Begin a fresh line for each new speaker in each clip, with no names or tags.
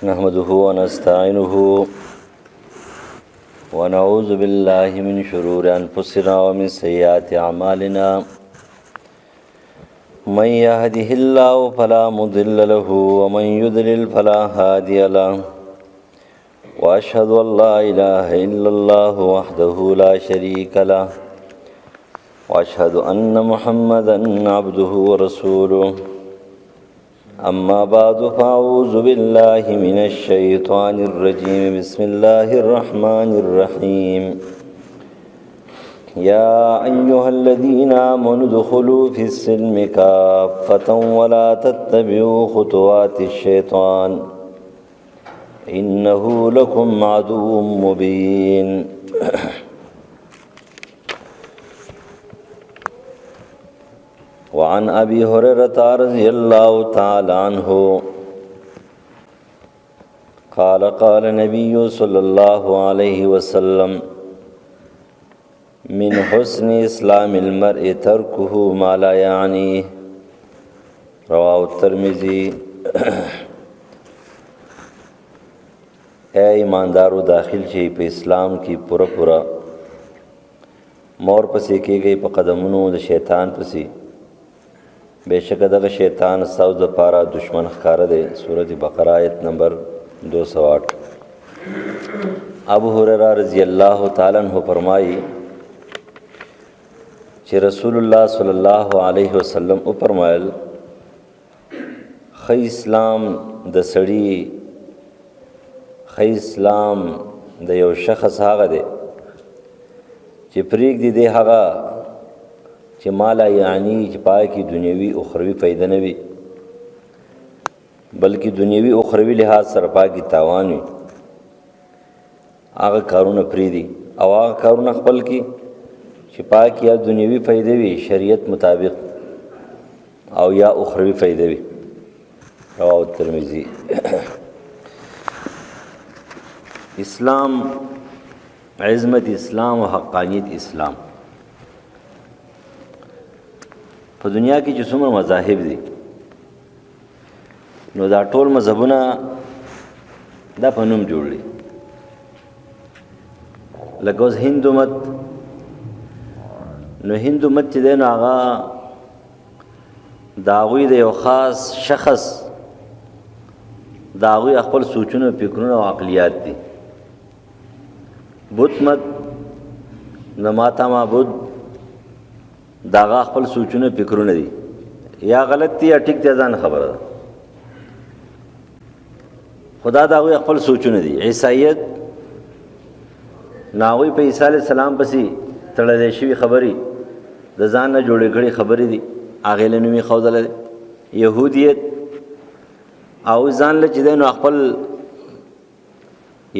نحمده ونستعينه ونعوذ بالله من شرور أنفسنا ومن سيئات أعمالنا من يهده الله فلا مضل له ومن يضلل فلا هادي له وأشهد أن لا إله إلا الله وحده لا شريك له وأشهد أن محمدا عبده ورسوله أما بعد فأعوذ بالله من الشيطان الرجيم بسم الله الرحمن الرحيم يا أيها الذين آمنوا ادخلوا في السلم كافة ولا تتبعوا خطوات الشيطان إنه لكم عدو مبين وعن أبي هريرة رضي الله تعالى عنه قال قال النبي صلى الله عليه وسلم من حسن إسلام المرء تركه ما لا يعنيه رواه الترمذي اے ایماندارو داخل شي په اسلام کې پورا مور پسې کېږي په قدمونو د شیطان پسې بیشک دغه شیطان ساو د پاره دشمن ښکاره دی. سورۃ بقره آیت نمبر 208. ابو هريره رضی الله تعالی عنہ فرمایي چې رسول الله صلی الله علیه وسلم او فرمایل خی اسلام د سړی خی اسلام د یو شخص هغه دی چې پریک دی هغه چې مالا یعنی چې پای کې دنیوي او اخروی فائدہ نه وي بلکې دنیوي او اخروی لحاظ سره پای کې تاوان وي هغه کارونه پری دي او هغه کارونه خپل کې چې پای کې یا دنیوي فائدې وي شریعت مطابق او یا اخروی فائدې وي. رواه الترمذی. اسلام عظمت اسلام او حقانیت اسلام. په دنیا کې چې څومره مذاهب دي نو دا ټول مذهبونه دا په نوم جوړ دي. لکه اوس هندو مت نو هندو مت چې دی نو هغه د هغوی د یو خاص شخص د هغوی خپل سوچونه فکرونه او عقلیات دي. بت مت نو ماتا معبود داغه خپل سوچونه فکرونه دي یا غلط دي یا ټیک دي ځان خبره ده. خدا داغه خپل سوچونه دي. عیسایت ناوی په عیسی علی السلام پسې تړلې شوی خبري د ځان نه جوړې کړي خبرې دي هغه له نومي خوذل. يهودیت او ځان له چې نو خپل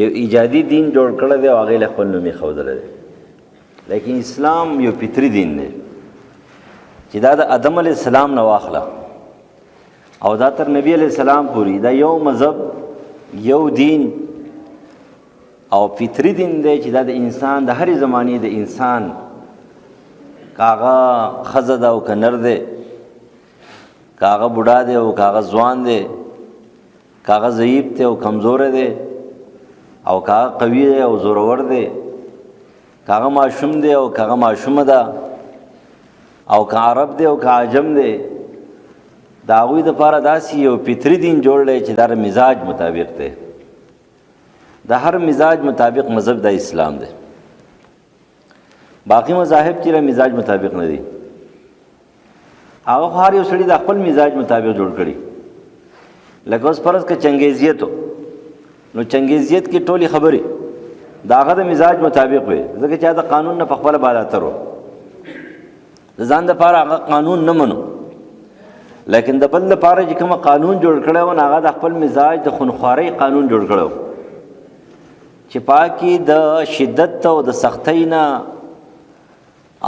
یو ایجادي دین جوړ کړل دی هغه له خپل نومي خوذل دي. لیکن اسلام یو فطری دین دی چې دا د آدم علیه السلام نه واخله او دا تر نبی علیه السلام پوری دا یو مذهب یو دین او فطری دین دی چې دا د انسان د هرې زمانې د انسان کاغه خزه ده او کنر دی کاغه بوډا دی او کاغه ځوان دی کاغه ضعیف دی او کمزور دی او کاغه قوي دی او زورور دی کاغه معشوم دی او کاغه معشومه ده او که عرب دی او که عجم دی دا هغوی دپاره داسې یو فطري دین جوړ دی چې دا مزاج مطابق دی. د هر مزاج مطابق مذهب د اسلام دی. باقی مذاهب چې مزاج مطابق نه دي هغه هر یو سړي د خپل مزاج مطابق جوړ کړي. لکه اوس فرض که چنګیزیت نو چنګیزیت کې ټولې خبرې د هغه د مزاج مطابق وي ځکه چې د قانون نه په خپله بالاتر و د ځان دپاره هغه قانون نه منو لیکن د بل دپاره چې کومه قانون جوړ کړی و هغه د خپل مزاج د خونخوارۍ قانون جوړ کړی و چې پاکي د شدت او د سختۍ نه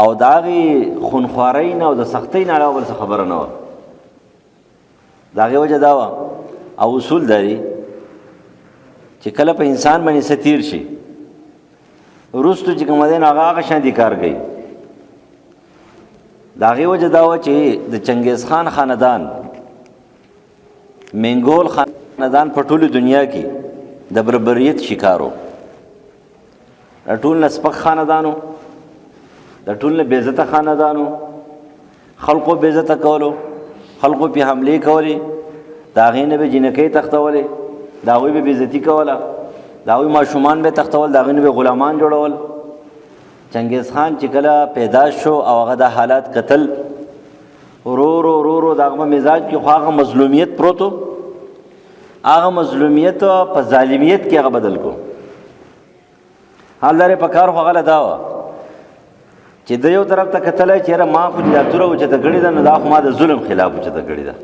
او د هغې خونخوارۍ نه او د سختۍ نه علاوه بل څه خبره نه وه. د هغې وجه دا وه او اصول داري چې کله په انسان باندې څه تیر شي وروستو چې کومه دی نو هغه شانتي کار کوي. د هغې وجه دا وه چې د چنګیز خان خاندان منګول خان خاندان په ټولو دنیا کې د بربریت شکارو، د ټول نه سپک خاندانو، د ټول نه بې عزته خاندانو، خلقو بې عزته کولو، خلقو پې حملې کولې، د هغې نه به جنکۍ تختولې، د هغوی به بې عزتي کوله، د هغوی ماشومان به تختول، د هغوی نه به غلامان جوړول. چنګیز خان چې کله پیدا شو او هغه د حالات کتل، ورو ورو د هغه مزاج کې خو هغه مظلومیت پروت و، هغه مظلومیت په ظالمیت کې هغه بدل کو. حال دارې په کار خو هغه له دا وه چې د یو طرف ته کتلی چې یاره ما خو چې دا توره اوچته کړې ده، نو دا خو ما د ظلم خلاف اوچته کړې ده.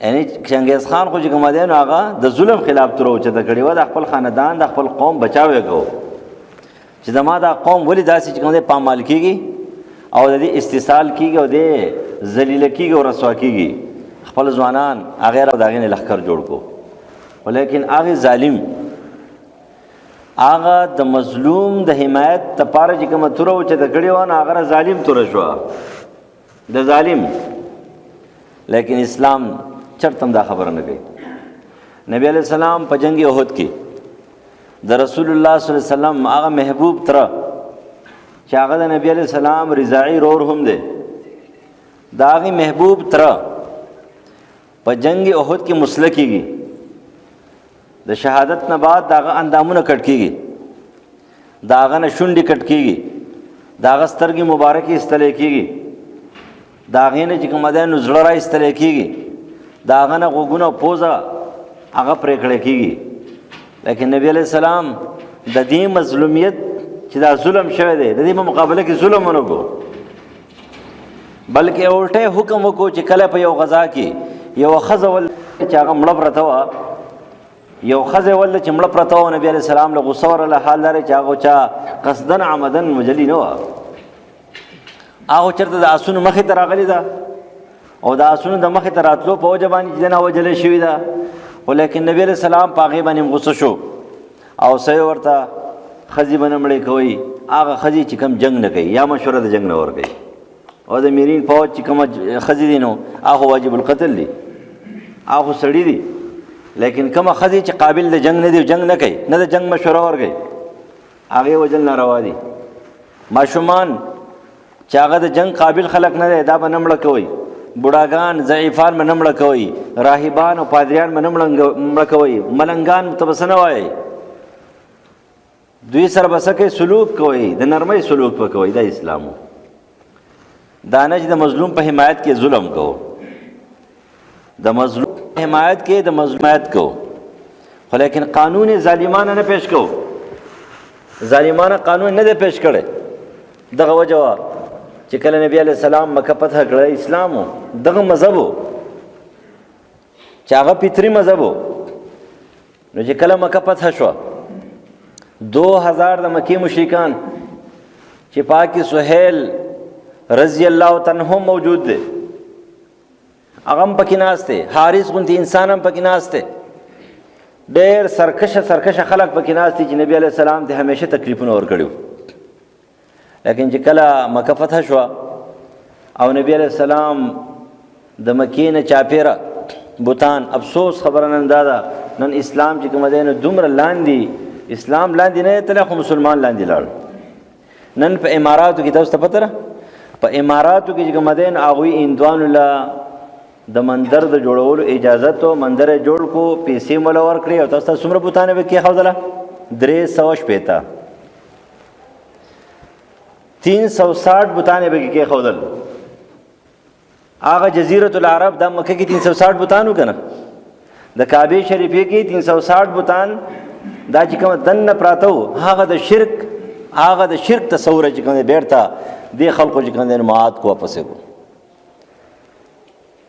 یعنې چنګیز خان خو چې کومه دی نو هغه د ظلم خلاف توره اوچته کړې وه، د خپل خاندان د خپل قوم بچاو یې کوو چې زما دا قوم ولې داسې چې کوم دی پامال کېږي او د دې استحصال کېږي او دې ذلیله کېږي او رسوا کېږي. خپل ځوانان هغې را د هغې نه لښکر جوړ کړو، ولیکن هغې ظالم هغه د مظلوم د حمایت دپاره چې کومه توره اوچته کړې وه نو هغه ظالم توره شوه، د ظالم. لیکن اسلام چرته هم دا خبره نه کوي. نبی علیہ السلام په جنگ احد کې د رسول الله صلی الله علیه وسلم هغه محبوب تره چې هغه د نبی علیہ السلام رضاعي رور هم دی، د هغې محبوب تره په جنگ احد کې مسله کېږي، د شهادت نه بعد د هغه اندامونه کټ کېږي، د هغه نه شونډې کټ کېږي، د هغه سترګې مبارکې ایستلی کېږي، د هغې نه چې کومه دی نو زړه را ایستلی کېږي، د هغه نه غوږونه او پوزه هغه پرې کړی کېږي. لیکن نبی علیہ السلام د دې مظلومیت چې دا ظلم شوی دی د دې په مقابله کې ظلم ونه کړو، بلکې الټی حکم وکړو چې کله په یو غذا کې یوه ښځه ول چې هغه مړه پرته وه، یو ښځه ول چې مړه پرته وه، نبي علیه السلام له غوسه ورله. حال دا چې هغه چا قصدن عمدن مجلي نه وه، هغه چېرته د آسونو مخې ته راغلې ده او د آسونو د مخې ته راتلو په وجه باندې چې دنه وجلې شوې ده، ولیکن نبي علیه السلام په هغې باندې غوسه شو او څه یې ورته ښځې به نه مړې کوئ، هغه ښځې چې کوم جنګ نه کوي یا مشوره د جنګ نه ورکوي، او د میرین فوج چې کومه ښځې دي نو هغه واجب القتل دي، هغه سړي دي. لیکن کومه ښځې چې قابل د جنګ نه دي، جنګ نه کوي، نه د جنګ مشوره ورکوي، هغې وجل ناروا دي. ماشومان چې هغه د جنګ قابل خلک نه دی دا به نه مړه کوئ، بوډاګان ضعیفان به نه مړه کوئ، راهبان او پادریان به نه مړه کوئ، ملنګان ته به څه نه وایئ، دوی سره به څه کوئ سلوک کوئ، د نرمۍ سلوک به کوئ. دا اسلام و. دا نه چې د مظلوم په حمایت کې ظلم کوو، د مظلوم په حمایت کې د مظلومیت کوو، خو لیکن قانون ظالمانه نه پیش کوو، ظالمانه قانون نه دی پیش کړی. دغه وجه وه چې کله نبی علیہ السلام مکه فتح کړی، اسلام و دغه مذهب و چې هغه فطري مذهب و. نو چې کله مکه فتح شوه 2000 د مکې مشرکان چې پاکې سهیل رضی الله تعالی عنہ موجود دی، هغه هم پکې ناست دی، حارث غوندې انسان هم پکې ناست دی، ډېر سرکشه خلک پکې ناست دي چې نبی علیہ السلام ته همیشه تکلیفونه ورکړي وو. لیکن چې کله مکه فتح شوه او نبی علیہ السلام د مکې نه چاپېره بوتان، افسوس خبره نن دا ده نن اسلام چې کومه دی نو دومره لاندې، اسلام لاندې نه تللی خو مسلمان لاندې لاړ. نن په اماراتو کې تاسو ته پته ده، په اماراتو کې چې کومه دی نو هغوی هندوانو له د مندر د جوړولو اجازت و، مندر یې جوړ کو، پیسې موله ورکړې او تاسو ته څومره بوتانې به کېښودله 360 360 بوتانې به کېښودل. هغه جزیرة العرب دا مکه کې 360 بوتان و که نه، د کعبې شریفې کې 360 بوتان دا چې کومه دننه پراته وو، هغه د شرک تصور چې کوم دی بیرته دې خلقو چې کوم دی معاد کو واپسې کو.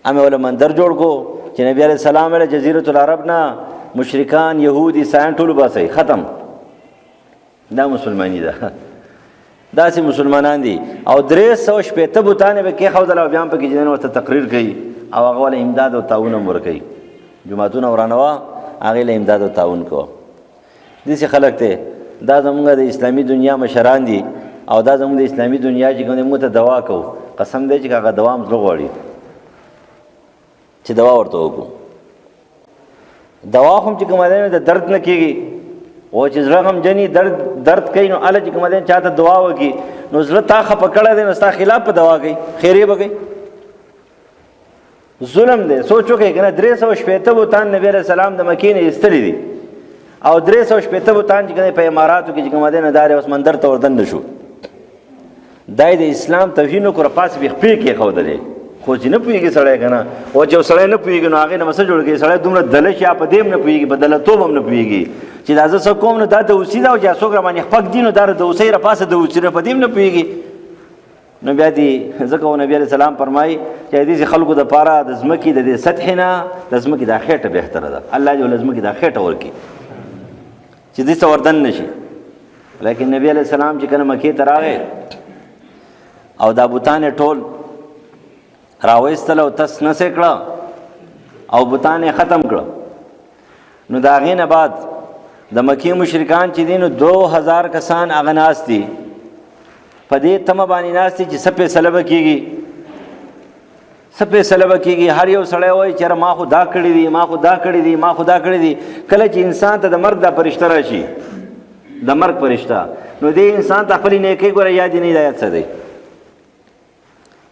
همې وله مندر جوړ کو چې نبی علیہ السلام ویله جزیرة العرب نه مشرکان یهود عیسایان ټول وباسئ، ختم. دا مسلمانی ده، داسې مسلمانان دي. او 360 بوتانې به کېښودل او بیا هم پکې چې ورته تقریر کوي او هغه له امداد او تعاون هم ورکوي، جوماتونه ورانوه هغې له امداد او تعاون کوه. داسې خلک دی، دا زمونږ د اسلامي دنیا مشران دي او دا زمونږ د اسلامي دنیا چې کوم دی موږ ته دوا کوو، قسم دی چې هغه دوا هم زړه غواړي چې دوا ورته وکړو. دوا هم چې کوم دی د درد نه کېږي، او چې زړه غمجني درد کوي نو هله چې کوم دی چاته دعا وکړي نو زړه تا خفه کړی دی نو ستا خلاف په دوا کوي، خیرې به کوي. ظلم دی. سوچ وکړئ که نه 360 بوتان نبي علیه السلام د مکې نه ایستلي دي او 360 بوتان چې کوم په اماراتو کې چې کوم دی نه دا اوس مندر ته وردن شو. دا د اسلام توهین وکړه، پاس به خپې کېښودلې، خو چې نه پوهېږي سړی که نه، او چې سړی نه پوهېږي نو هغې نه مسه جوړ کړي. سړی دومره دلش یا په دې هم نه پوهېږي، په دلتوب هم نه پوهېږي چې دا زه څه کوم نو دا دوسي ده او چې څوک راباندې خپک دي نو دا د دوسۍ راپاسه دوسي ده، په دې هم نه پوهېږي. نو بیا دې ځکه نبي علیه السلام فرمایي چې دې خلکو دپاره د ځمکې د دې سطحې نه د ځمکې دا خېټه بهتره ده. الله دې له ځمکې دا خېټه ورکړي چې دې ته وردن نه شي. لیکن نبي علیه السلام چې کله مکې ته راغی او دا بوتان یې ټول راویستل او تس نسې کړه او بوتان یې ختم کړه، نو د هغې نه بعد د مکې مشرکان چې دي نو 2000 کسان هغه ناست دي، په دې تمه باندې ناست دي چې څه فیصله به کېږي، څه فیصله به کېږي. هر یو سړی وایي چې ما خو دا کړي دي، ما خو دا کړي دي، ما خو دا کړي دي. کله چې انسان ته د مرګ دا فرشته راشي، د مرګ فرشته، نو دې انسان ته خپلې نیکۍ ګوره یاد نه دی، یاد څه دی؟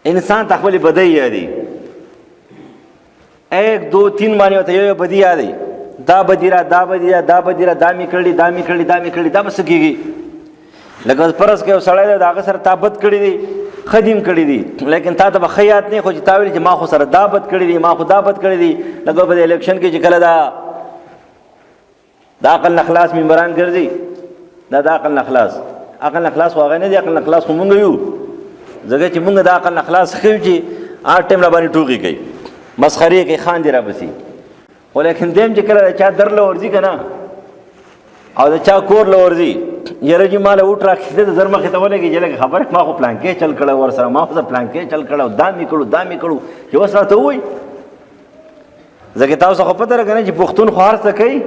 انسان ته خپلې بدۍ یادي، 1 2 3 باندې ورته یو بدي یادي، دا بدي را دا بدي را دا بدي را دا مې کړي دا مې کړي دا مې کړي، دا به څه کېږي؟ لکه فرض کړه یو سړی دی د هغه سره تا بد کړي دي، ښه دي کړي دي، لیکن تا ته به ښه یاد نه، خو چې تا ویلي چې ما خو سره دا بد کړي دي، ما خو دا بد کړي دي. لکه په دې الیکشن کې چې کله دا عقل نه خلاص ممبران ګرځي، دا د عقل نه خلاص، عقل نه خلاص خو هغه نه دي، عقل نه خلاص خو مونږ یو، ځکه چې مونږ د عقل نه خلاص ښه یو چې هر ټایم را باندې ټوکې کوي، مسخرې کوي، خاندې را بسي. خو لیکن دیم چې کله د چا در له ورځي که نه او د چا کور له ورځي، یاره جي ماله اوټ راکښېده د زر مخې ته ولګي چې لکه خبره ما خو پلانکې چل کړی ورسره، ما خو زه پلانکې چل کړی او دا مې کړو دا مې کړو، چې اوس راته ووایي. ځکه تاسو خو پته ده که نه چې پښتون خو هر څه کوي،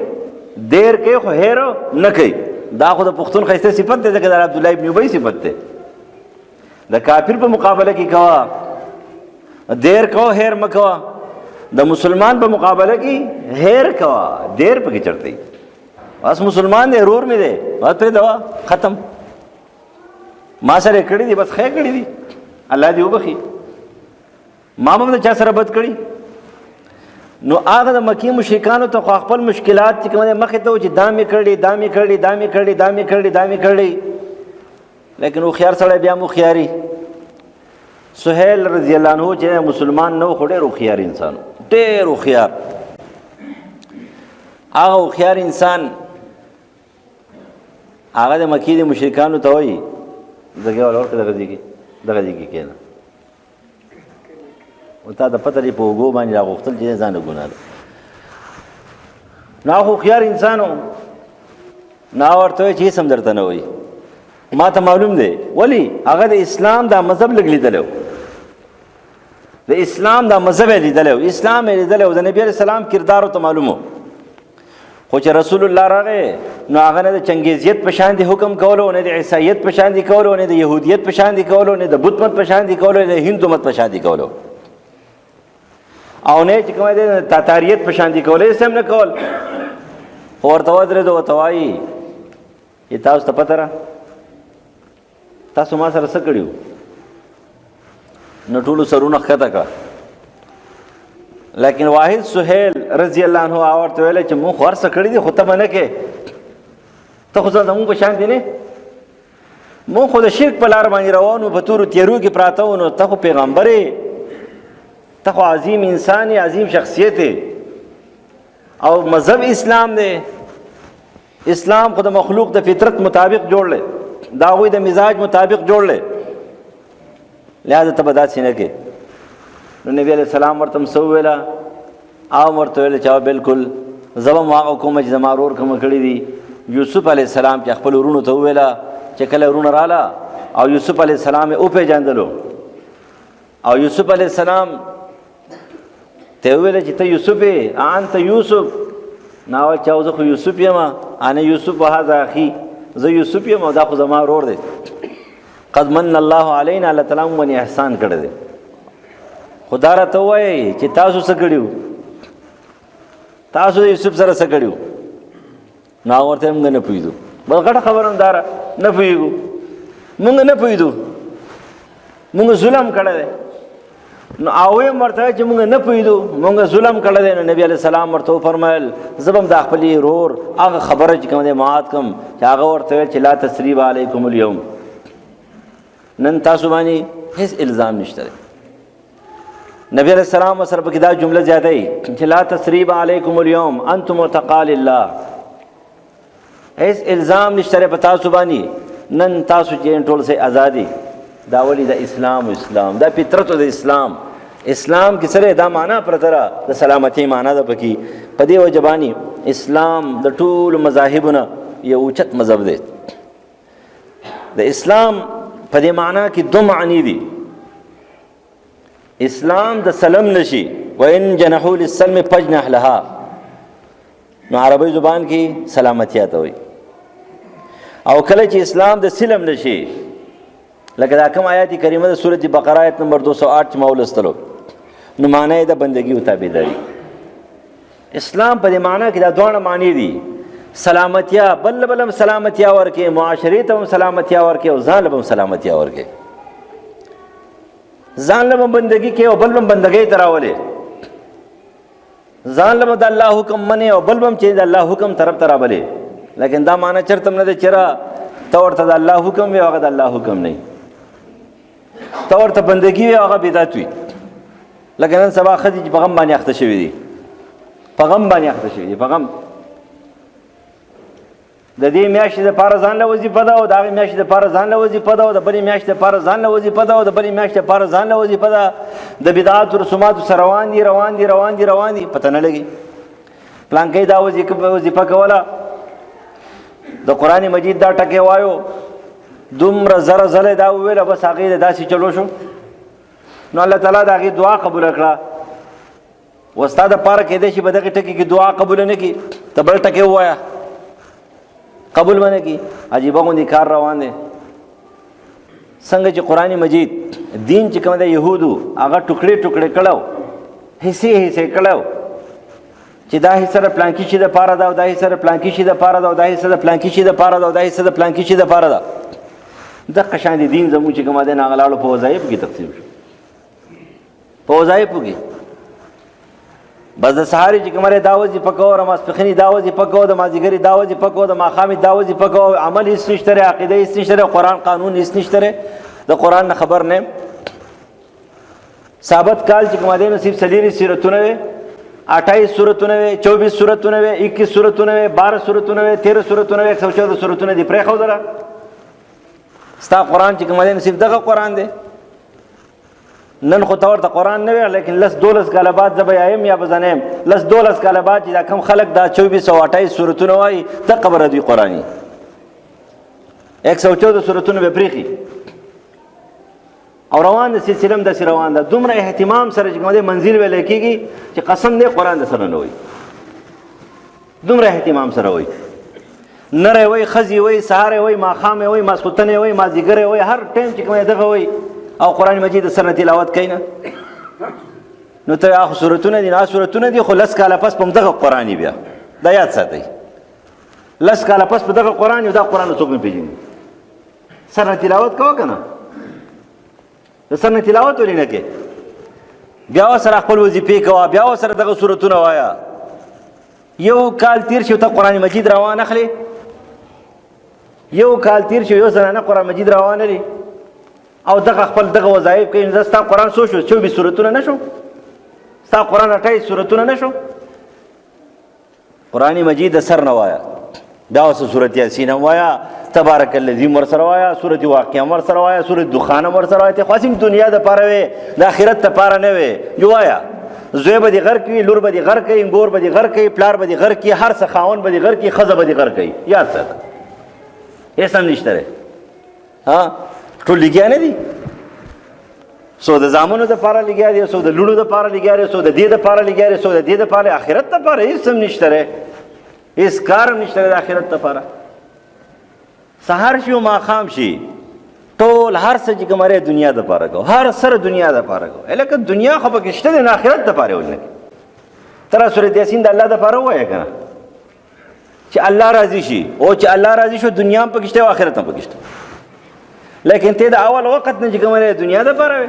دیر کوي خو هیر نه کوي. دا خو د پښتون ښایسته صفت دی، ځکه د عبدالله ابن ابی صفت دی. د کافر په مقابله کې کوه، دیر کوه هیر مه کوه. د مسلمان په مقابله کې هیر کوه، دیر پکې چرته. بس مسلمان دی، ورور مې دی، بس پرې دوا ختم. ما سره کړي دي بس خیر کړي دي، الله دې وبخي. ما هم د چا سره بد کړي. نو هغه د مکې مشرکانو ته خو خپل مشکلات چې کوم مخې ته و چې دا مې کړي دا مې کړي دا مې کړي دا مې کړي دا مې کړي، لیکن هوښیار سړی بیا هم هوښیاري. سهیل رضی الله عنه چې مسلمان نه و خو ډېر هوښیار انسان، ډېر هوښیار. هغه هوښیار انسان هغه د مکې د مشرکانو ته وایي ځګې والا ورکړه دغه ځای کې کښېنه، او تا د پته لري په اوږو باندې راغوښتل چې ځان له ګناه ده. نو هغه هوښیار انسان و، نو هغه ورته وایي چې هېڅ هم درته نه وایي. ما ته معلوم دی، ولې هغه د اسلام دا مذهب لږ لیدلی و، د اسلام دا مذهب یې لیدلی و، اسلام یې لیدلی و، د نبي علیه السلام کردار ورته معلوم و. خو چې رسول الله راغی نو هغه نه د چنګیزیت په شان دي حکم کولو، نه د عیسایت په شان دي کولو، نه د یهودیت په شان دي کولو، نه د بت مت په شان دي کولو، نه د هندو مت په شان دي کولو، او نه چې کومه د تاتاریت په شان دي کولو، یې هم نه کول. خو ورته ودرېدو ورته وایي چې تاسو ته پته ده تاسو ما سره څه کړي وو؟ نو ټولو سرونه ښکته کړه. لیکن واحد سهیل رضی الله عنه هغه ورته ویل چې مونږ خو هر څه کړي دي خو ته به نه کې، ته خو زمونږ په شان دي نه، مونږ خو د شرک په لار باندې روان وو، په تورو تیرو کې پراته وو، نو ته خو پیغمبر یې، ته خو عظیم انسان یې، عظیم شخصیت یې، او مذهب اسلام دی. اسلام خو د مخلوق د فطرت مطابق جوړ دی، د هغوی د مزاج مطابق جوړ دی، لہذا ته به داسې نه کې. نو نبی علیہ السلام ورته څه وویله؟ هغه ورته ویل چې بالکل زه به هم هغه کومه چې زما ورور کومه کړي دي. یوسف علیه السلام چې خپل ورونو ته وویله چې کله ورونه راله او یوسف علیه السلام یې وپېژندلو، او یوسف علیه السلام ته وویله چې ته یوسف یې، انت یوسف؟ نه وایي چې زه خو یوسف یم، انا یوسف وهذا اخي، زه یوسف یم او دا خو زما ورور دی. قد من الله علینا، الله تعالی موږ باندې احسان کړی دی. خدا راته ووایي چې تاسو څه کړي وو؟ تاسو د یوسف سره څه کړي وو؟ نو هغه ورته موږ نه پوهېدو. بل غټه خبره هم داره نه پوهېږو، موږ نه پوهېدو، موږ ظلم کړی دی. نو هغوی هم ورته وایي چې موږ نه پوهېدو، موږ ظلم کړی دی. نو نبي علیه السلام ورته وفرمیل زه به هم د خپل ورور هغه خبره چې کوم دی مات کړم چې هغه ورته ویل چې لا تثریب علیکم اليوم، نن تاسو باندې هیڅ الزام نشته دی. نبی علیہ السلام سره پکې دا جمله زیاتوي چې لا تثریب علیکم اليوم انتم متقال الله، هیڅ الزام نشته په تاسو باندې، نن تاسو چې ټول سه ازادي. دا ولې د اسلام دا فطرت د اسلام کې سره دا معنا پرته را د سلامتی معنا ده پکې. په دې وجه باندې اسلام د ټول مذاهبونه یو اوچت مذهب دی. د اسلام په دې معنا کې دو معنی دي. اسلام د سلم نشي وان جنحوا للسلم فاجنح لها، نو عربی زبان کې سلامتی ته وي. او کله چې اسلام د سلم نشي، لکه دا کوم آیات کریمه د سورۃ بقره آیت نمبر 208 چې ما ولستلو، نو معنی د بندگی او تابعداري. اسلام په دې معنی کې دا دوه معنی دي، سلامتیا بل سلامتیا ورکه، معاشري ته هم سلامتیا ورکه او ځان له هم سلامتیا ورکه. ځان له بندگی کې او بل هم بندگی تراولې، ځان له د الله حکم منه او بل هم چې د الله حکم طرف ترابلې. لیکن دا معنی چرته نه ده چې تا ورته د الله حکم وي هغه د الله حکم نه، تا ورته بندگی وي هغه بدعت وي. لکه نن سبا ښځې چې په غم باندې اخته شوي دي، په غم باندې اخته شوي دي، په غم د دې میاشتې دپاره ځان له وظیفه ده او د هغې میاشتې دپاره ځان له وظیفه ده او د بلې میاشتې دپاره ځان له وظیفه ده او د بلې میاشتې دپاره ځان له وظیفه ده. د بدعاتو رسوماتو سره روان دي پته نه لګي. پلانکۍ دا وظیفه کوله، د قرآن مجید دا ټکی وایو، دومره زره ځله دا وویله، بس هغې داسې چلو شو. نو الله تعالی د هغې دعا قبوله کړه. و ستا دپاره کیدای شي په دغې ټکي کې دعا قبوله نه کړي، ته بل ټکی ووایه قبول ونه کی. عجیبه غوندې کار روان دی. څنګه چې قرآن مجید دین چې کوم د یهودو هغه ټوکړې کړو، حصې کړو چې دا حصه د پلانکي شي دپاره ده او دا حصه د پلانکي شي دپاره ده او دا حصه د پلانکي شي دپاره ده او دا حصه د پلانکي شي دپاره ده. دغه شان د دین زموږ چې کومه دی هغه لاړو په وظایفو کې تقسیم شو، په وظایفو کې. بس د سهارې چې کومه دا وظیفه کوو، د ماسپښیني دا وظیفه کوو، د مازدیګرې دا وظیفه کوو، د ماښامې دا وظیفه کوو، عمل هېڅ نشته دی، عقیده هېڅ نشته دی، قرآن قانون هېڅ نشته دی، د قرآن نه خبر نه یم. ثابت کال چې کومه دی نصیب څلېرې سیرتونه وې، 28 سورتونه وې، 24 سورتونه وې، 21 سورتونه وې، 12 سورتونه وې، 13 سورتونه وې، 114 سورتونه دي پرېښودله. ستا قرآن چې کومه دی نصیب دغه قرآن دی. نن خو ته ورته قرآن نه وی، لیکن 10-12 کاله بعد زه به یایم یا به زه نه یم. 10-12 کاله بعد چې دا کم خلک دا 24 او 28 سورتونه وایي، دغه به دوی قرآني 114 سورتونه به پرېښي او روان د سلسله هم داسې روان ده. دومره اهتمام سره چې کوم دی منزل ویلی کېږي چې قسم دی قرآن د سره نه وایي، دومره اهتمام سره وایي. نری وایي، ښځې وایي، سهار یې وایي، ماښام یې وایي، ماسخوتن یې وایي، مازدیګر یې وایي، هر ټایم چې کوم دی دغه وایي او قرآن مجید سره تلاوت کوي نه. نو ته هغه سورتونه دي، نه سورتونه دي، خو 10 کاله پس په همدغه قرآن بیا دا یاد ساتئ، 10 کاله پس په دغه قرآن یو، دا قرآن څوک نه پېژني. سره تلاوت کوه که نه، د سره تلاوت ولې نه کوې؟ بیا ورسره خپل وظیفې کوه، بیا ورسره دغه سورتونه وایه. یو کال تیر شي ته قرآن مجید روان اخلي، یو کال تیر شي یو زنانه قرآن مجید روان لري او دغه خپل دغه وظایف کوي. نو ستا قرآن څو شو؟ 24 سورتونه نه شو؟ ستا قرآن 28 سورتونه نه شو؟ قرآن مجید د سر نه وایه. بیا اوس سورت یاسین هم وایه، تبارک الذی ورسره وایه، سورت واقعه ورسره وایه، سورت دخان ورسره وایه. ته خو هسې دنیا دپاره وې، د آخرت دپاره نه وې. یو وایه، زوی به دې غر کوي، لور به دې غر کوي، انګور به دې غر کوي، پلار به دې غر کوي، هر څه خاوند به دې غر کوي، ښځه به دې غر کوي. یاد ساته، هېڅ هم نشته دی. ټول لګیا نه دي، څو د زامنو دپاره لګیا دي، څو د لوڼو دپاره لګیا دي، څو د دې دپاره لګیا دي، څو د دې دپاره. آخرت دپاره هېڅ هم نشته دی، هېڅ کار هم نشته دی د آخرت دپاره. سهار شي او ماښام شي ټول هر څه چې کوم دی دنیا دپاره کوو، هر سره دنیا دپاره کوو. لکه دنیا خو پکې شته دی، نو آخرت دپاره یې ولې نه کوي؟ ترى سورۃ یاسین د الله د پاره وایي کنه چې الله راضي شي، او چې الله راضي شو دنیا هم پکشته او آخرت هم پکشته. لیکن ته د اول وخت نه چې کومه دنیا د پاره وي،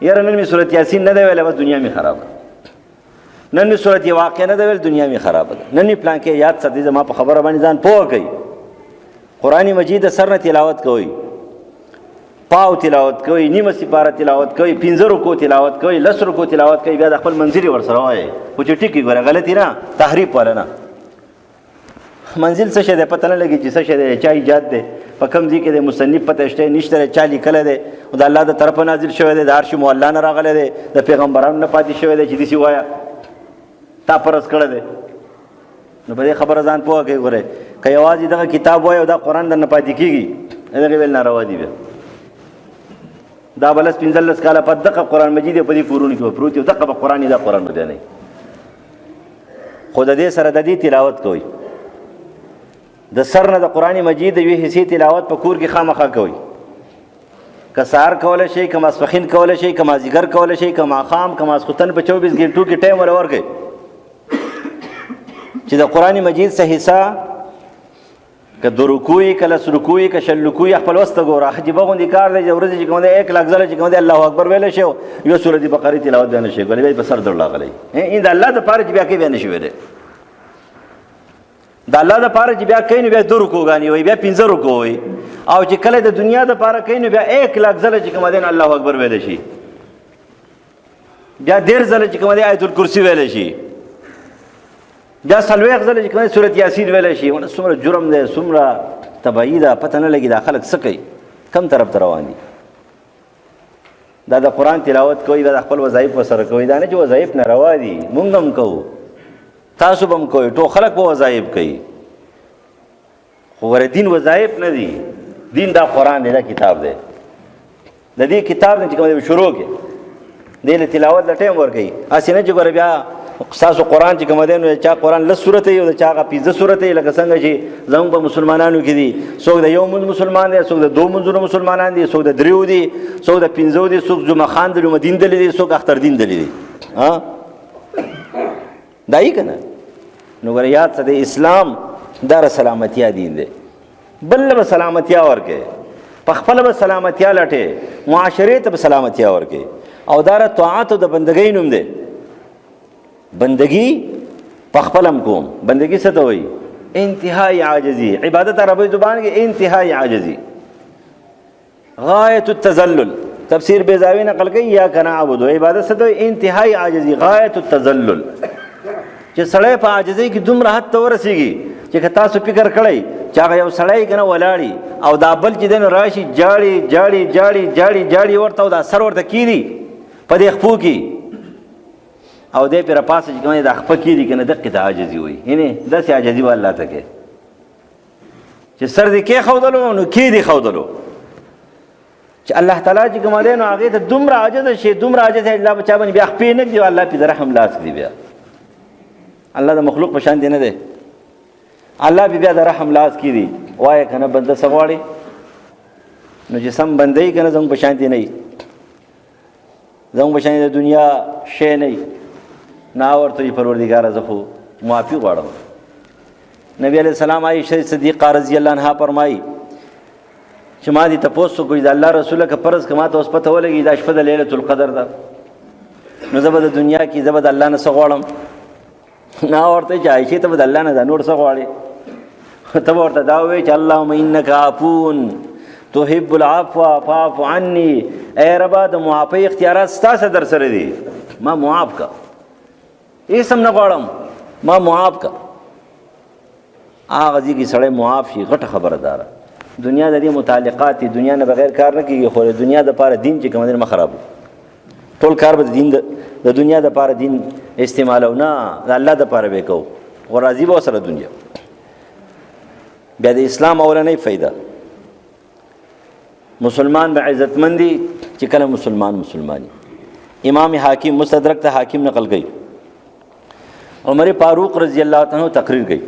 یاره نن می سورۃ یاسین نه دی ویل بس دنیا می خراب، نن می سورۃ واقعه نه دی ویل دنیا می خراب ده، نن می پلان کې یاد ساتي زما په خبره باندې ځان پوه کوي. قرآن مجید سر نه تلاوت کوي، پاو تلاوت کوي، نیمه سپاره تلاوت کوي، 15 رکوع تلاوت کوي، 10 رکوع تلاوت کوي، بیا د خپل منزل ورسره وایي خو چې ټکی ګوره غلطی نه تحریف ولا نه. منزل څه شه ده پته نه لګي چې څه شه ده، چا ایجاد ده، په کوم ځای کې د مصنف پته شته نشته، چا لیکل ده، او د الله د طرفه نازل شوی ده، د عرش مولا نه راغلی ده، د پیغمبرانو نه پاتې شوی ده چې دسی وایا تا پرس کړی ده. نو په دې خبره ځان پوه کوي. ګوره که یوازې دغه کتاب وایي او دا قرآن درنه پاتې کېږي دغه ویل ناروا دي. بیا دا بلس 15 کاله په دغه قرآن مجید په دې کورونو کې پروت دی، دغه په قرآن دا قرآن نه دی، خو د دې سره د دې تلاوت کوي، د سر نه د قرآن مجید د یوې حصې تلاوت په کور کې خامخا کوي. که سهار کولی شي، که ماسپښین کولی شي، که مازدیګر کولی شي، که ماښام، که ماسخوتن په 24 ګنټو کې ټایم ولا ورکړي چې د قرآن مجید څه حصہ که 2 رکوعی، که 10 رکوعی، که 6 رکوعی خپل وسته ګوره عجیبه غوندې کار دی چې ورځې چې کوم دی 1 لک ځله چې کوم دی الله اکبر ویلی شي یو سورت بقرې تلاوت بیا نه شي کولی، بیا په سر در راغلی. د الله دپاره چې بیا کوي بیا نه شي ویلی، د الله دپاره چې بیا کوي نو بیا 2 رکوعګانې وایي، بیا 15 رکوع وایي، او چې کله د دنیا دپاره کوي نو بیا 1 لک ځله چې کوم دی الله اکبر ویلی شي، بیا 1.5 ځله چې کوم دی آیت الکرسی ویلی شي، بیا 40 ځله چې کوم دی سورۃ یاسین ویلی شي. څومره جرم دی، څومره تباهي ده، پته نه لګي دا خلک څه کوي، کم طرف ته روان دي. دا د قرآن تلاوت کوي، دا د خپل وظایف ورسره کوي، دا نه چې وظایف ناروا دي، مونږ هم کوو، تاسو به هم کوئ، ټول خلک به وظایف کوي، خو ګوره دین وظایف نه دي، دین دا قرآن دی، دا کتاب دی. د دې کتاب نه چې کوم دی شروع کړي دې له تلاوت له ټایم ورکوي، هسې نه چې ګوره بیا ستاسو قرآن چې کوم دی نو چا قرآن 10 سورته وي او د چا هغه 15 سورته وي، لکه څنګه چې زموږ په مسلمانانو کې دي، څوک د 1 مونځ مسلمان دی، څوک د 2 مونځونو مسلمانان دي، څوک د 3 دي، څوک د 5 دي، څوک جمعه خان د جمعه دین دلی دي، څوک اختر دین دلی دي. دا یې که نه؟ نو ګوره یاد ساته اسلام دا سلامتیا دین دی، بل به سلامتیا ورکوي، په خپله به سلامتیا لټې، معاشرې ته به سلامتیا ورکوي، او دا طاعت او د بندګۍ نوم دی. بندگی په خپلم کوم، بندگی څه ته وایي؟ انتهائی عاجزی. عبادت عربی زبان کې انتهائی عاجزی، غایت التذلل. تفسیر بیضاوی نقل کوي یا کنا عبدو، عبادت څه ته وایي؟ انتهائی عاجزی، غایت التذلل. چې سړی په عاجزۍ کې دومره حد ته ورسېږي چې که تاسو فکر کړئ چې هغه یو سړی که نه ولاړي او دا بل چې دی نو راشي جاړي جاړي جاړي جاړي جاړي ورته او دا سر ورته کېږي په دې خپو کې، او دې پرې پاسه چې کوم دی دا خپه کېږي که نه، دقې ته عاجزي وایي. یعنې داسې عاجزي به الله ته کوي چې سر دې کېښودلو نو کې دې ښودلو، چې الله تعالی چې کوم دی نو هغې ته دومره عاجزه شي، دومره عاجزه الله په چا باندې بیا خپې نه کړي، الله پې د رحم لاس کړي. بیا الله د مخلوق په شان دی نه دی، الله پې بیا د رحم لاس کړي. وایه که نه بنده څه غواړي؟ نو چې سم بنده یي که نه زموږ په شانتې نه وي، زموږ په شانتې د دنیا شی نه وي، نه ورته وي پروردګاره زه خو معافي غواړم. نبی علیہ السلام عائشہ صدیقہ رضی اللہ عنہا فرمایي چې ما دې تپوس وکړي د الله رسوله که فرض که ما ته اوس پته ولګي دا شپه د لیلة القدر ده، نو زه به د دنیا کې زه به د الله نه څه غواړم؟ نه ورته چې عایشې ته به د الله نه دا نور څه غواړې؟ ته به ورته دا ووایې چې اللهم انک عفون تحب العفو فاعف عني، ای ربا د معافۍ اختیارات ستاسې در سره دي، ما معاف کا، هېڅ هم نه غواړم، ما معاف کا. هغه ځای کې سړی معاف شي غټه خبره داره. دنیا د دې متعلقات دي، دنیا نه بغیر کار نه کېږي، خو د دنیا دپاره دین چې کوم دی مه خرابو، ټول کار به د دنیا دپاره دین استعمالو نه، د الله دپاره به یې کوو، خو راضي به ورسره دنیا. بیا د اسلام اولنۍ فایده، مسلمان به عزتمندي چې کله مسلمانی. امام حاکم مستدرک ته حاکم نقل کوي، عمر فاروق رضی الله عنه تقریر کوي،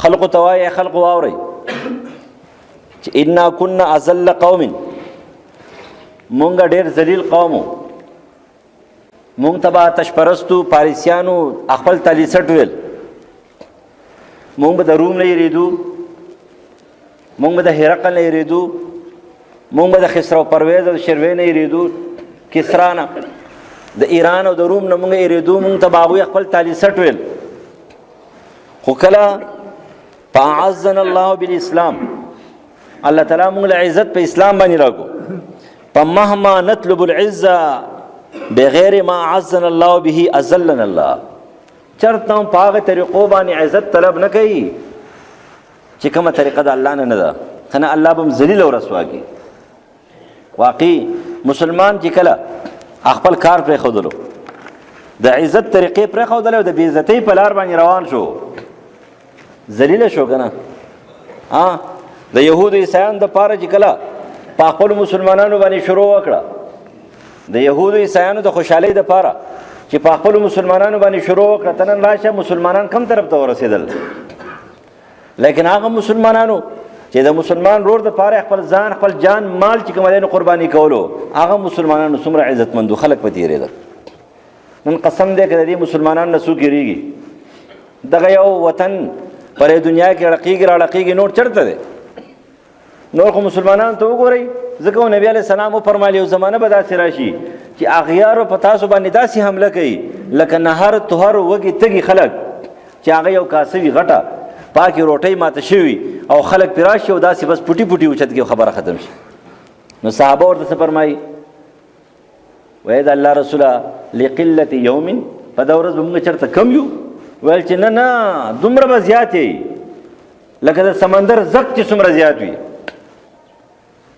خلق ته وایي خلق واورئ چې انا كنا اذل قوم، مونږ ډېر ذلیل قوم، مونږ ته به تشپرستو پاریسیانو خپل تالیسټ ویل، مونږ به د روم نه یریدو، مونږ به د هرقل نه یریدو، مونږ به د خسرو پرویز او شروې نه یریدو، کسرا نه، د ایران او د روم نه مونږ یریدو، مونږ ته به هغوی خپل تالیسټ ویل. خو کله فاعزنا الله بالاسلام، الله تعالی مونږ له عزت په اسلام باندې راکو. فمهما نطلب العزه بغیر ما عزنا الله به اذلنا الله. چرته هم په هغه طریقو باندې عزت طلب نه کوي چې کومه طریقه د الله نه ده، کنه الله به هم ذلیل او رسوا کوي. واقعي مسلمان چې کله خپل کار پرېښودلو، د عزت طریقې پرېښودلې او د بې عزتۍ په لار باندې روان شو، ذلیله شو که نه؟ د یهودو عیسایانو دپاره چې کله په خپلو مسلمانانو باندې شروع وکړه، د یهودو عیسایانو د خوشحالۍ دپاره چې په خپلو مسلمانانو باندې شروع وکړه، ته نن راشه مسلمانان کم طرف ته ورسېدل. لیکن هغه مسلمانانو چې د مسلمان رور دپاره خپل ځان خپل جان مال چې کوم دی نو قرباني کولو، هغه مسلمانانو څومره عزتمندو خلک په تېرېدل. نن قسم دی که د دې مسلمانانو نه څوک یېرېږي؟ دغه یو وطن پر دنیا کې رقیږي راړقیږي، نور چرته دی؟ نور خو مسلمانانو ته وګورئ. ځکه نبي علیه السلام وفرمایل یو زمانه به داسې راشي چې اغیارو په تاسو باندې داسې حمله کوي لکه نهر طهر وږي تږي خلک چې هغه یو کاسه وي غټه پاکې روټۍ ماته شوي او خلک پرې راشي او داسې بس پوټي پوټي اوچت کې خبره ختم شي. نو صحابه ورته څه فرمایي؟ وایي د الله رسوله لقلت یوم، په دا ورځ به موږ چېرته کم یو؟ ویل چې نه نه دومره به زیات یې لکه د سمندر زق چې څومره زیات وي،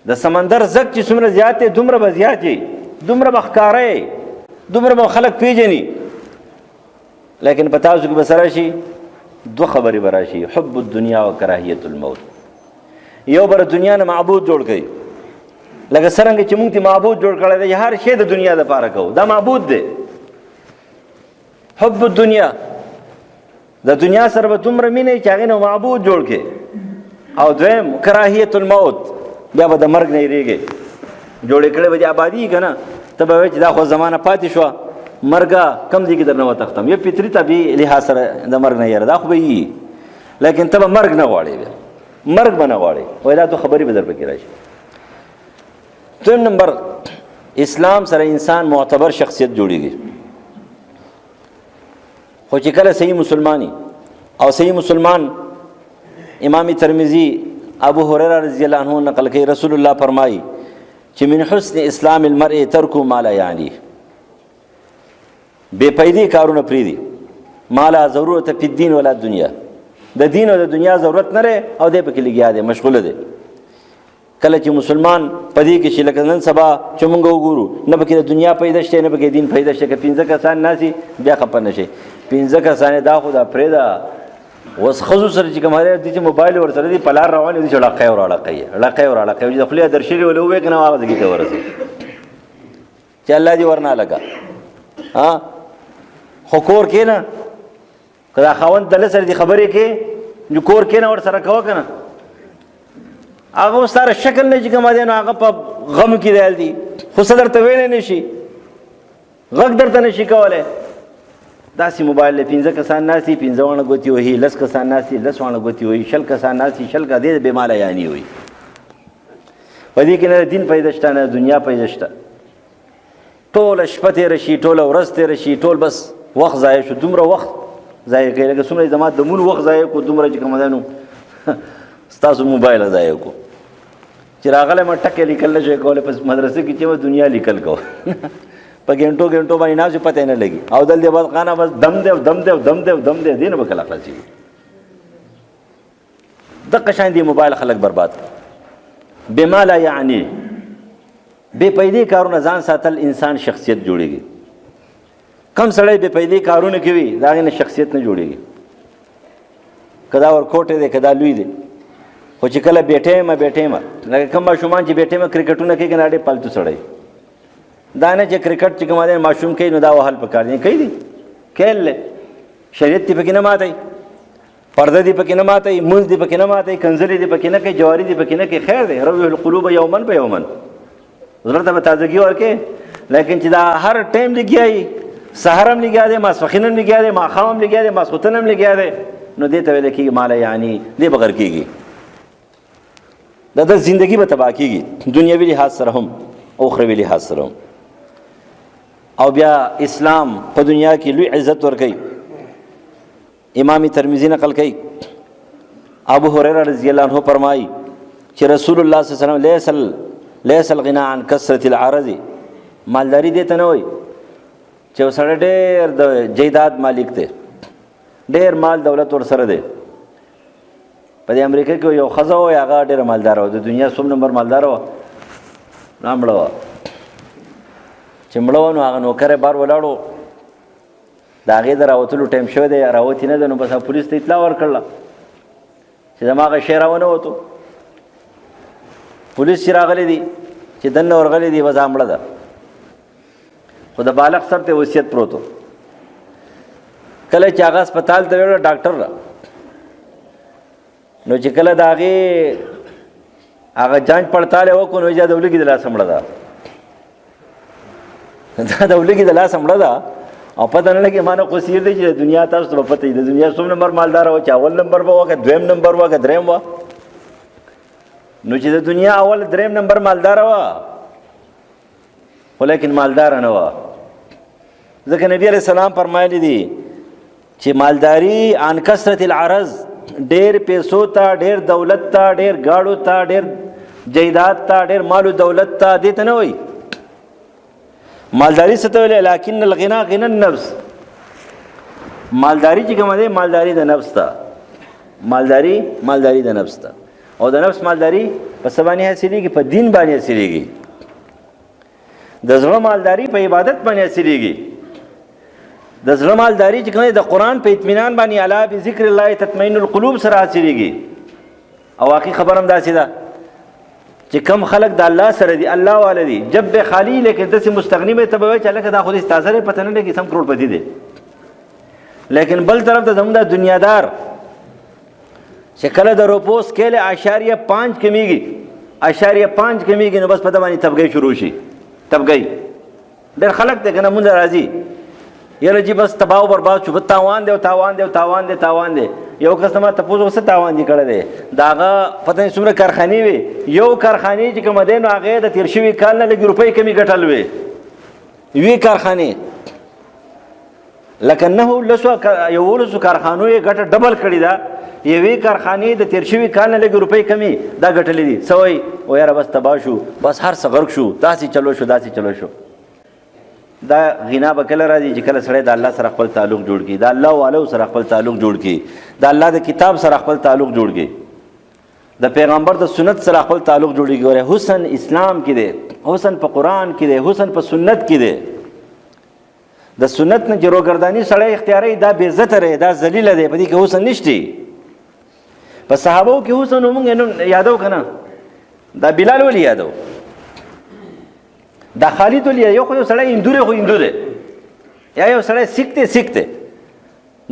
د سمندر زق چې څومره زیات دی دومره به زیات یې، دومره به ښکاره یې، دومره به خلک پیژني. لیکن په تاسو کې به سره شي دوه خبرې به راشي، حب الدنیا و کراهیت الموت. یو به د دنیا نه معبود جوړ کوي، لکه څرنګه چې موږ ته معبود جوړ کړی دی، هر شی د دنیا دپاره کوو، دا معبود دی. حب الدنیا، د دنیا سره به دومره مینه چې هغې نه معبود جوړ کړي. او دویم کراهیت الموت، بیا به د مرګ نه یېرېږي. جوړې کړې به دې آبادي که نه، ته به وایې چې دا خو زمانه پاتې شوه، مرګه کم دی کې در نه وتښتم. یو فطري طبیعي لحاظ سره د مرګ نه یېره، دا خو به یي، لیکن ته به مرګ نه غواړې، بیا مرګ به نه غواړې. وایي دا تو خبرې به در پکې راشي. دویم نمبر، اسلام سره انسان معتبر شخصیت جوړېږي. خو چې کله صحیح مسلمانی او صحیح مسلمان، امام ترمذی ابو هریره رضی الله عنه نقل کوي، رسول الله فرمایي چې من حسن اسلام المرء ترک ما لا یعنی، بے پیدی کارونه پریدي، ما لا ضرورت فی الدین ولا دنیا، د دین او د دنیا ضرورت نه لري او دی پکې لګیا دی، مشغوله دی. کله چې مسلمان پدې کې شي، لکه نن سبا چې موږ وګورو، نه پکې د دنیا پیدا شته نه پکې دین پیدا شته. که 15 کسان ناسي بیا خپه نه شي، 15 کسان دا خو دا پرېږده. اوس ښځو سره چې کوم دی چې موبایل ورسره دی په لار روان دي چې ړقی ورړقی چې د خولې درشلي ولې ووایې که نه هغه ځګي ته ورسېد چې الله دې ورنه لګه. خو کور کې نه که دا خاوند دله سره دې خبرې کې نو کور کې نه ورسره کوه که نه، هغه اوس تاره شکل نه چې کوم دی نو هغه په غم کې دی دي، خو څه درته ویلی نه شي، غږ درته نه شي کولی. داسې موبایل له 15 کسان ناسي 15 واړه ګوتې وهي، 10 کسان ناسي 10 واړه ګوتې وهي، 20 کسان ناسي 20 کا دې بې ماله یعنی وي. په دې کې نه دین پیدا شته نه دنیا پیدا شته. ټوله شپه تېره شي، ټوله ورځ تېره شي، ټول بس وخت ضایع شو. دومره وخت ضایع کوي لکه څومره زما د مول وخت ضایع کړو، دومره چې کوم دی نو ستاسو موبایل ضایع کړو. چې راغلی ما ټکې لیکل نه شوی کولی، په مدرسې کې چې ما دنیا لیکل کوو په ګنټو باندې ناست پته نه لګي، او دل دی بس خانه بس دم دی دم دی دم دی دم دی، دې نه به کله خلاصېږي. دقه شان دی موبایل خلک برباد کړي بما لا یعنی. بې پیدې کارونه ځان ساتل انسان شخصیت جوړېږي. کم سړی بې پیدې کارونه کوي د هغې نه شخصیت نه جوړېږي. که دا ورکوټی دی که دا لوی دی، خو چې کله بیټیمه لکه کوم ماشومان چې بیټیمه کرکټونه کوي که نه ډېر پالتو سړی، دا نه چې کرکټ چې کوم دی ماشوم کوي نو دا وهل پکار دی، کوي دی کیل دی، شریعت دې پکې نه ماتوي، پرده دې پکې نه ماتوي، مونځ دې پکې نه ماتوي، کنځلې دې پکې نه کوي، جواري دې پکې نه کوي. خیر دی، روح القلوب یومن په یومن، زړه ته به تازګي ورکوي. لیکن چې دا هر ټایم لګیا وي سحر هم لګیا دی، ماسپښین هم لګیا دی، ماښام هم لګیا دی، ماسخوتن هم لګیا دی، نو دې ته ویل کېږي ماله یعنی دې بغیر کېږي، د زندگی به تباه کېږي، دنیوي لحاظ سره هم اخروي لحاظ سره هم. او بیا اسلام په دنیا کې لوی عزت ورکوي. امام ترمذی نقل کوي ابو هريره رضی الله عنه فرمایي چې رسول الله صلی الله علیه وسلم لیس الغنى عن کثرة العرض، مالداری دې ته نه وایي چې وسړی ډېر د جیداد مالک دی، ډېر مال دولت ورسره دی. په دې امریکا کې یو ښځه وه هغه ډېره مالداره وه، د دنیا څوم نمبر مالداره وه، نه مړه وه. چې مړه وه نو هغه نوکر یې بار ولاړو، د هغې د راوتلو ټایم شوی دی، راوتې نه ده، نو بس پولیس ته اطلاع ورکړله چې زما هغه شی راونه وتو. پولیس چې راغلی دي چې دننه ورغلی دي بس هغه مړه ده، خو د بالغ سر ته وصیت پروت و. کله چې هغه هسپتال ته ویړه ډاکټر را نو چې کله د هغې هغه جانچ پړتال یې وکړو نو د ولږي د لاسه مړه ده، دا د ولږي د لاسه مړه ده. او پته نه لګي ما نه خو سیر دی چې د دنیا تاسو ته پته وي د دنیا څوم نمبر مالداره وه، چې اول نمبر به وه که دویم نمبر وه که دریم وه. نو چې د دنیا اول دریم نمبر مالداره وه خو لیکن مالداره نه وه، ځکه نبی علیه السلام فرمایلی دي چې مالداري عن کثرة العرض، ډېر پیسو ته، ډېر دولت ته، ډېر گاړو ته، ډېر جیداد ته، ډېر مالو دولت ته دې ته نه وایي. مالداری څه ته ویل؟ لکن الغنا غنا النفس، مالداری چې کومه ده مالداری د نفس ته، مالداری د نفس ته. او د نفس مالداری په څه باندې حاصلېږي؟ په دین باندې حاصلېږي. د زړه مالداری په عبادت باندې حاصلېږي. د زړه مالداری چې کومه د قرآن په اطمینان باندې الا بذکر الله تطمئن القلوب سره حاصلېږي. او واقعي خبر هم داسې ده چې کم خلق د الله سره دي، الله والا دي، جب به خالی لیکن داسې مستغنی به ته به وایي چې هلکه دا خو دې ستا سره پته نه لګي سم کروڑپتی دی. لیکن بل طرف ته زموږ دا دنیادار چې کله د روپو سکیل اشاریه 5 کمیږي، اشاریه 5 کمیږي، نو بس په ده باندې تبګۍ شروع شي. تبګۍ ډېر خلق دی که نه مونږ راځي یاره جی بس تباہ و برباد شو، تاوان دی او تاوان دی او تاوان دی تاوان دی. یو کس ما تپوس څه تاوان دی کړی دی، د هغه پته نه څومره کارخانې وي، یو کارخانې چې کومه دی نو هغې د تېر شوي کال نه لږ روپۍ کمې ګټل وې، یوې کارخانې لکه 9 کارخانو یې ګټه ډبل کړې ده، یوې کارخانې د تېر شوي کال نه لږ روپۍ کمې دا ګټلې دي. څه وایي؟ و یاره بس تباه شو، بس هر څه غرق شو، داسې چلو شو داسې چلو شو. دا غنا به کله راځي چې کله سړی د الله سره خپل تعلق جوړ کړي، د الله والو سره خپل تعلق جوړ کړي، د الله د کتاب سره خپل تعلق جوړ کړي، د پیغمبر د سنت سره خپل تعلق جوړ کړي. حسن اسلام کې دی، حسن په قرآن کې دی، حسن په سنت کې دی. د سنت نه جروګردانی سړی اختیاري دا بې عزته دی، دا ذلیله دی، په دې کې حسن نشته. په صحابو کې حسن موږ یادو که نه؟ دا بلال ولې یادو؟ دا خالد ولې یو خو یو سړی هندو دی، خو هندو دی، یا یو سړی سیک دی، سیک دی،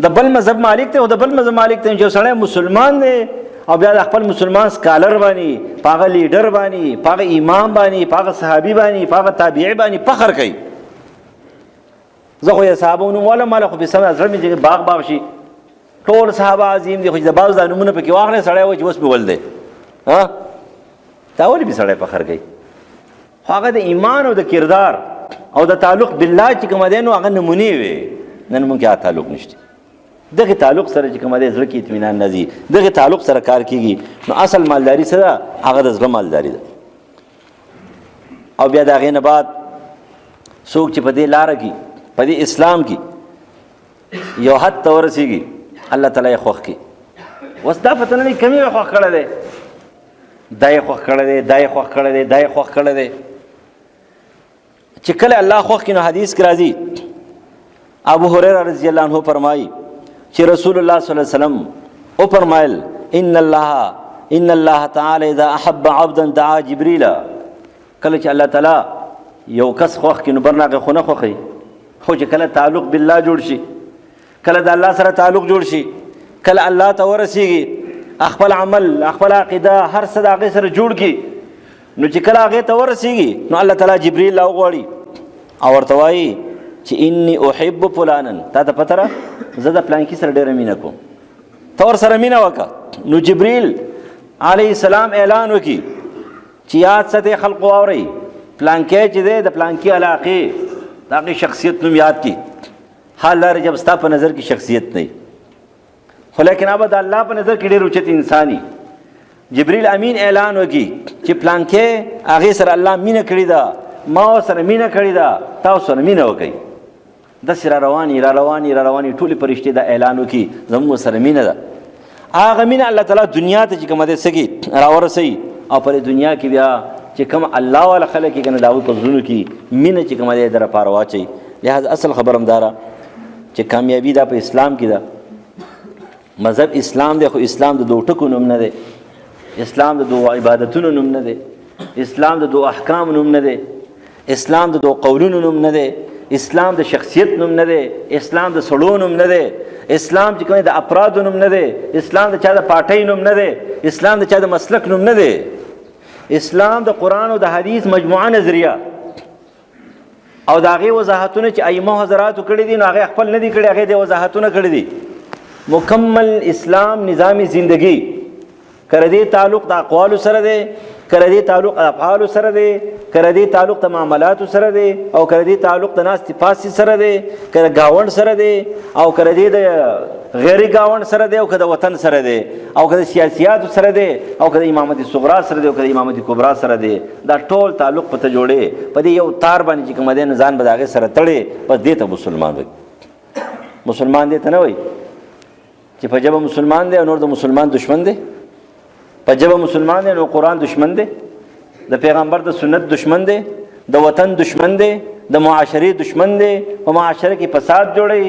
د بل مذهب مالک دی او د بل مذهب مالک دی. یو سړی مسلمان دی او بیا د خپل مسلمان سکالر باندې، په هغه لیډر باندې، په هغه امام باندې، په هغه صحابي باندې، په هغه تابعي باندې فخر کوي. زه خو یې صحابه نوم وایم، ماله خو بسم زړه مې چې باغ باغ شي، ټول صحابه عظیم دي، خو چې د بعضو دا نومونه پکې واخلې سړی وایي چې اوس مې ول دی. دا ولې به سړی فخر کوي؟ خو هغه د ایمان او د کردار او د تعلق بالله چې کومه دی نو هغه نمونې وي. نن مونږ کې هغه تعلق نشته. دغه تعلق سره چې کومه دی زړه کې اطمینان نه ځي، دغه تعلق سره کار کېږي. نو اصل مالداري څه ده؟ هغه د زړه مالداري ده. او بیا د هغې نه بعد څوک چې په دې لاره کې، په دې اسلام کې یو حد ته ورسېږي، الله تعالی یې خوښ کړي. اوس دا پته نه لري کوم یې خوښ کړی دی، دا یې خوښ کړی دی، دا یې خوښ کړی دی، دا یې خوښ کړی دی. چې کله الله خوښ کړي نو حدیث کې راځي ابو هريره رضی الله عنه فرمایي چې رسول الله صلی الله علیه وسلم او فرمایل ان الله تعالی اذا احب عبدا دعا جبريل. کله چې الله تعالی یو کس خوښ کړي نو برناغه خو نه خوښي، خو چې کله تعلق بالله جوړ شي، کله د الله سره تعلق جوړ شي، کله الله ته ورسیږي، خپل عمل، خپل عقیده، هر څه د هغې سره جوړ کړي، نو چې کله هغې ته ورسیږي نو الله تعالی جبریل راوغواړي او ورته وایي چې انی احب فلانن، تا ته پته را زه د پلانکي سره ډېره مینه کوم، ته ورسره مینه وکړه. نو جبریل علیه السلام اعلان وکړي چې یاد ساتئ خلقو واورئ، پلانکی چې دی د پلانکي علاقې د هغې شخصیت نوم یاد کړي. حال دا جب ستا په نظر کې شخصیت نه خو لیکن اب د الله په نظر کې ډېر اوچت انساني. جبریل امین اعلان وکړي چې پلانکی هغې سره الله مینه کړې ده، ما سره مینه کړې ده، تاسو سره مینه وکړئ. داسې را روانې ټولې فرشتې دا اعلان وکړي زموږ سره مینه ده. هغه مینه الله تعالی دنیا ته چې کومه دی څه کړي راورسوي، او په دنیا کې بیا چې کوم الله والا خلک یې که نه د هغوی په زړونو کې مینه چې کومه دی د لپاره واچوي. لہذا اصل خبر هم دا ده چې کامیابي دا په اسلام کې ده. مذهب اسلام دی خو اسلام د 2 ټکو نوم نه دی، اسلام د 2 عبادتونو نوم نه دی، اسلام د 2 احکام نوم نه دی، اسلام د 2 قولونو نوم نه دی، اسلام د شخصیت نوم نه دی، اسلام د سړو نوم نه دی، اسلام چې کوم د افرادو نوم نه دی، اسلام د چا د پارټۍ نوم نه دی، اسلام د چا د مسلک نوم نه دی. اسلام د قرآن او د حدیث مجموعه نظریه او د هغې وضاحتونه چې ائمه حضراتو کړي دي، نو هغې خپل نه دي کړي، هغې د وضاحتونه کړي دي. مکمل اسلام نظام زندگی کره دې تعلق د اقوالو سره دی، کره دې تعلق د افعالو سره دی، کره دې تعلق د معاملاتو سره دی، او کره دې تعلق د ناستې پاستې سره دی، کره ګاونډ سره دی، او کره دې د غیري ګاونډ سره دی، او که د وطن سره دی، او که د سیاسیاتو سره دی، او که د امامت صغرا سره دی، او که د امامت کبرا سره دی. دا ټول تعلق په ته جوړې په دې یو تار باندې چې کومه دی ځان به د هغې سره تړې، بس دې ته مسلمان وایي. مسلمان دې ته نه وایي چې په ژبه مسلمان دی او نور د مسلمان دشمن دی، په ژبه مسلمان دی نو قرآن دشمن دی، د پیغمبر د سنت دشمن دی، د وطن دشمن دی، د معاشرې دشمن دی، په معاشره کې فساد جوړوي،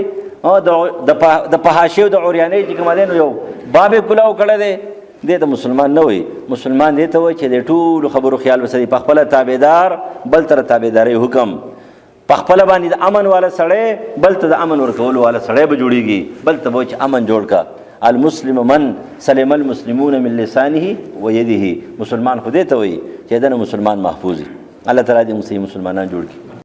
د فحاشۍ او د عریانۍ چې کومه دی نو یو باب یې کلاو کړی دی. دې ته مسلمان نه وایي. مسلمان دې ته وایي چې د ټولو خبرو خیال وساتي، په خپله تابعدار، بل ته د تابعدارۍ حکم، په خپله باندې د امن والا سړی، بل ته د امن ورکولو والا سړی به جوړېږي، بل ته به وایي چې امن جوړ کا. المسلم من سلم المسلمون من لسانه و یده. مسلمان خو دې ته وایي چې دنه مسلمان محفوظ وي. الله تعالی دې موږ مسلمانان جوړ کړي.